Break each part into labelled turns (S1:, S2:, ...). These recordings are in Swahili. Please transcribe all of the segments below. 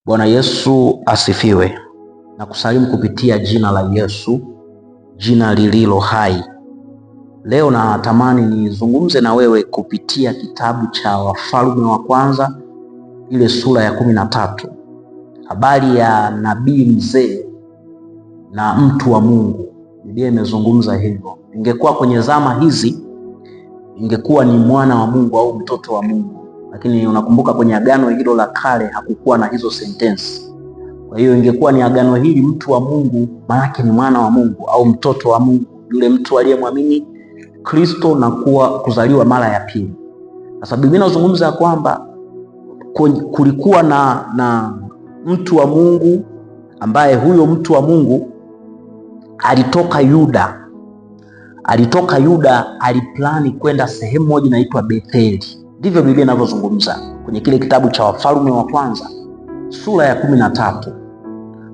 S1: Bwana Yesu asifiwe. Na kusalimu kupitia jina la Yesu, jina lililo hai. Leo natamani nizungumze na wewe kupitia kitabu cha Wafalme wa Kwanza, ile sura ya 13, habari ya nabii mzee na mtu wa Mungu. Biblia imezungumza hivyo. Ingekuwa kwenye zama hizi, ingekuwa ni mwana wa Mungu au mtoto wa Mungu, lakini unakumbuka kwenye agano hilo la kale hakukuwa na hizo sentensi. Kwa hiyo ingekuwa ni agano hili, mtu wa Mungu maana ni mwana wa Mungu au mtoto wa Mungu, yule mtu aliyemwamini Kristo na kuzaliwa mara ya pili. Sasa Biblia inazungumza kwamba kulikuwa na mtu wa Mungu ambaye huyo mtu wa Mungu alitoka Yuda, aliplani kwenda sehemu moja inaitwa Betheli. Ndivyo Biblia inavyozungumza kwenye kile kitabu cha Wafalme wa Kwanza sura ya 13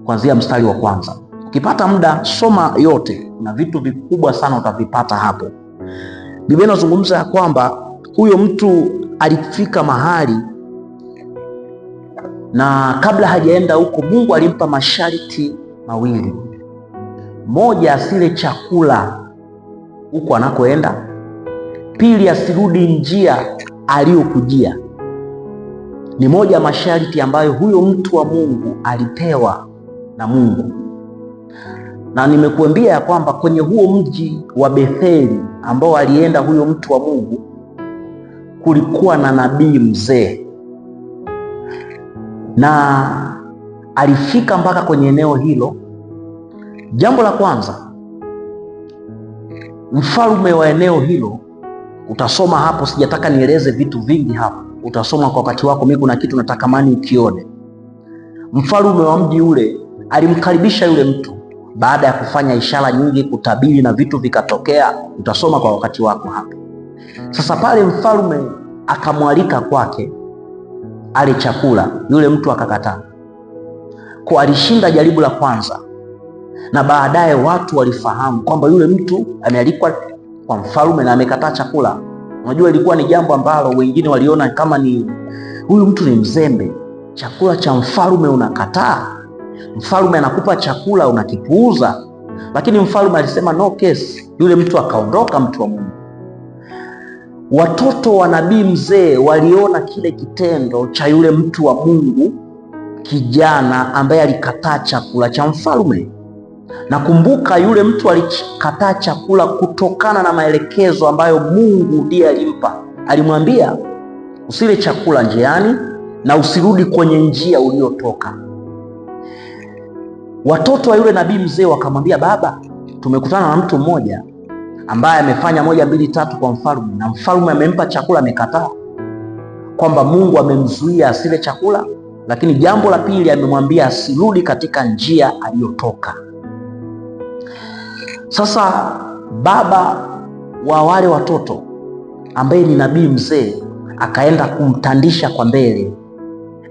S1: kuanzia mstari wa kwanza. Ukipata muda soma yote, na vitu vikubwa sana utavipata hapo. Biblia inazungumza kwamba huyo mtu alifika mahali, na kabla hajaenda huko Mungu alimpa masharti mawili. Moja, asile chakula huko anakoenda. Pili, asirudi njia aliyokujia. Ni moja masharti ambayo huyo mtu wa Mungu alipewa na Mungu. Na nimekuambia ya kwamba kwenye huo mji wa Betheli ambao alienda huyo mtu wa Mungu, kulikuwa na nabii mzee, na alifika mpaka kwenye eneo hilo. Jambo la kwanza, mfalme wa eneo hilo, utasoma hapo, sijataka nieleze vitu vingi hapo, utasoma kwa wakati wako. Mimi kuna kitu natakamani ukione. Mfalme wa mji ule alimkaribisha yule mtu baada ya kufanya ishara nyingi, kutabiri na vitu vikatokea. Utasoma kwa wakati wako hapo. Sasa pale mfalme akamwalika kwake ale chakula, yule mtu akakataa. Kwa alishinda jaribu la kwanza, na baadaye watu walifahamu kwamba yule mtu amealikwa kwa mfalme na amekataa chakula. Unajua, ilikuwa ni jambo ambalo wengine waliona kama ni huyu mtu ni mzembe. Chakula cha mfalme unakataa, mfalme anakupa chakula unakipuuza. Lakini mfalme alisema no case. Yule mtu akaondoka, mtu wa Mungu. Watoto wa nabii mzee waliona kile kitendo cha yule mtu wa Mungu, kijana ambaye alikataa chakula cha mfalme. Na kumbuka, yule mtu alikataa chakula kutokana na maelekezo ambayo Mungu ndiye alimpa. Alimwambia usile chakula njiani na usirudi kwenye njia uliotoka. Watoto wa yule nabii mzee wakamwambia, baba, tumekutana na mtu mmoja ambaye amefanya 1, 2, 3 kwa mfalme, na mfalme amempa chakula, amekataa, kwamba Mungu amemzuia asile chakula. Lakini jambo la pili, amemwambia asirudi katika njia aliyotoka. Sasa baba wa wale watoto ambaye ni nabii mzee akaenda kumtandisha kwa mbele,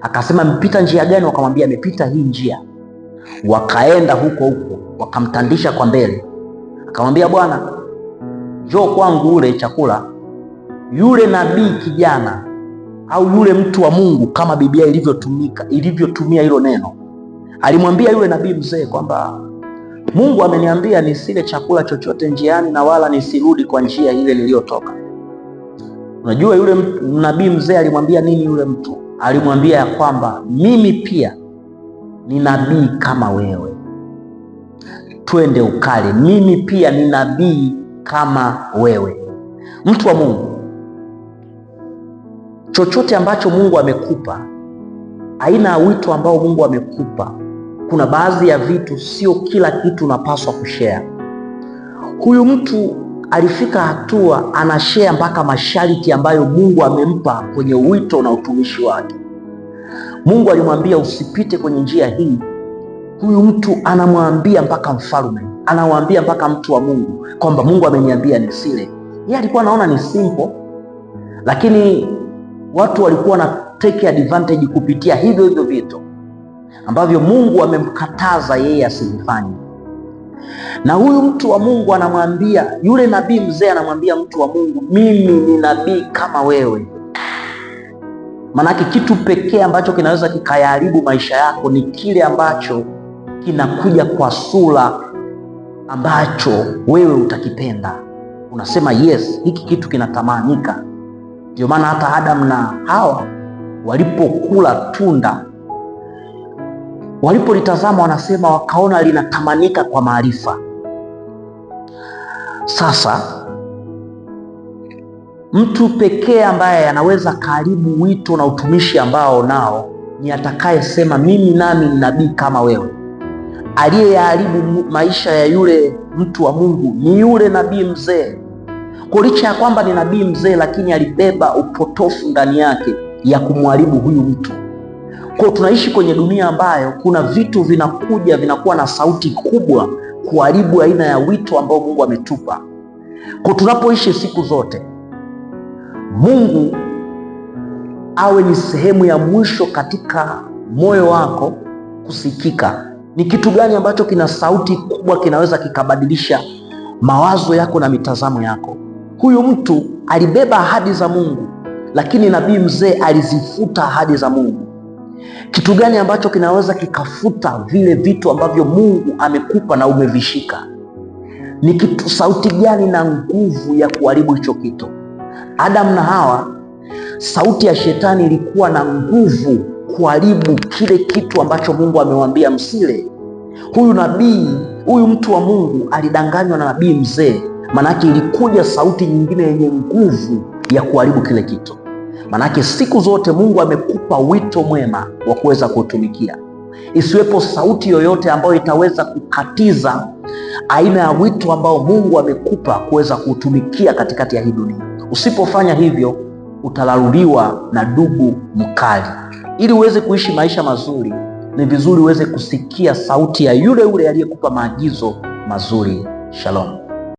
S1: akasema mpita njia gani? Wakamwambia amepita hii njia. Wakaenda huko wakamtandisha kwa mbele, akamwambia, bwana, njoo kwangu ule chakula. Yule nabii kijana au yule mtu wa Mungu, kama Biblia ilivyotumia hilo neno, alimwambia yule nabii mzee kwamba Mungu ameniambia nisile chakula chochote njiani na wala nisirudi kwa njia ile niliyotoka. Unajua yule nabii mzee alimwambia nini yule mtu? Alimwambia ya kwamba mimi pia ni nabii kama wewe, twende ukale, mimi pia ni nabii kama wewe. Mtu wa Mungu, chochote ambacho Mungu amekupa, aina ya wito ambao Mungu amekupa, kuna baadhi ya vitu, sio kila kitu unapaswa kushare. Huyu mtu alifika hatua anashare mpaka masharti ambayo Mungu amempa kwenye wito na utumishi wake. Mungu alimwambia usipite kwenye njia hii. Huyu mtu anamwambia mpaka mfalme, anamwambia mpaka mtu wa Mungu kwamba Mungu ameniambia nisile. Yeye alikuwa anaona ni simple, lakini watu walikuwa na take advantage kupitia hivyo vitu ambavyo Mungu amemkataza yeye asifanye. Na huyu mtu wa Mungu anamwambia, yule nabii mzee anamwambia mtu wa Mungu, mimi ni nabii kama wewe. Manake kitu pekee ambacho kinaweza kikayaharibu maisha yako ni kile ambacho kinakuja kwa sura ambacho wewe utakipenda. Unasema yes, hiki kitu kinatamanika. Ndio maana hata Adam na Hawa walipokula tunda, walipolitazama, wanasema wakaona linatamanika kwa maarifa. Sasa mtu pekee ambaye anaweza karibu wito na utumishi ambao nao ni atakayesema mimi nami ni nabii kama wewe. Aliyeharibu maisha ya yule mtu wa Mungu ni yule nabii mzee. Kwa licha ya kwamba ni nabii mzee, lakini alibeba upotofu ndani yake ya kumharibu huyu mtu. Kwa tunaishi kwenye dunia ambayo kuna vitu vinakuwa na sauti kubwa kuharibu aina ya wito ambao Mungu ametupa. Kwa tunapoishi siku zote, Mungu awe ni sehemu ya mwisho katika moyo wako kusikika. Ni kitu gani ambacho kina sauti kubwa kinaweza kikabadilisha mawazo yako na mitazamo yako? Huyu mtu alibeba ahadi za Mungu, lakini nabii mzee alizifuta ahadi za Mungu. Kitu gani ambacho kinaweza kikafuta vile vitu ambavyo Mungu amekupa na umevishika? Ni kitu, sauti gani na nguvu ya kuharibu hicho kitu? Adam na Hawa, sauti ya shetani ilikuwa na nguvu kuharibu kile kitu ambacho Mungu amewaambia msile. Huyu mtu wa Mungu alidanganywa na nabii mzee, manake ilikuja sauti nyingine yenye nguvu ya kuharibu kile kitu. Manake siku zote Mungu amekupa wito mwema wa kuweza kuutumikia. Isiwepo sauti yoyote ambayo itaweza kukatiza aina ya wito ambao Mungu amekupa kuweza kuutumikia katikati ya hii dunia. Usipofanya hivyo, utalaluliwa na dubu mkali. Ili uweze kuishi maisha mazuri, ni vizuri uweze kusikia sauti ya yule aliyekupa maagizo mazuri. Shalom.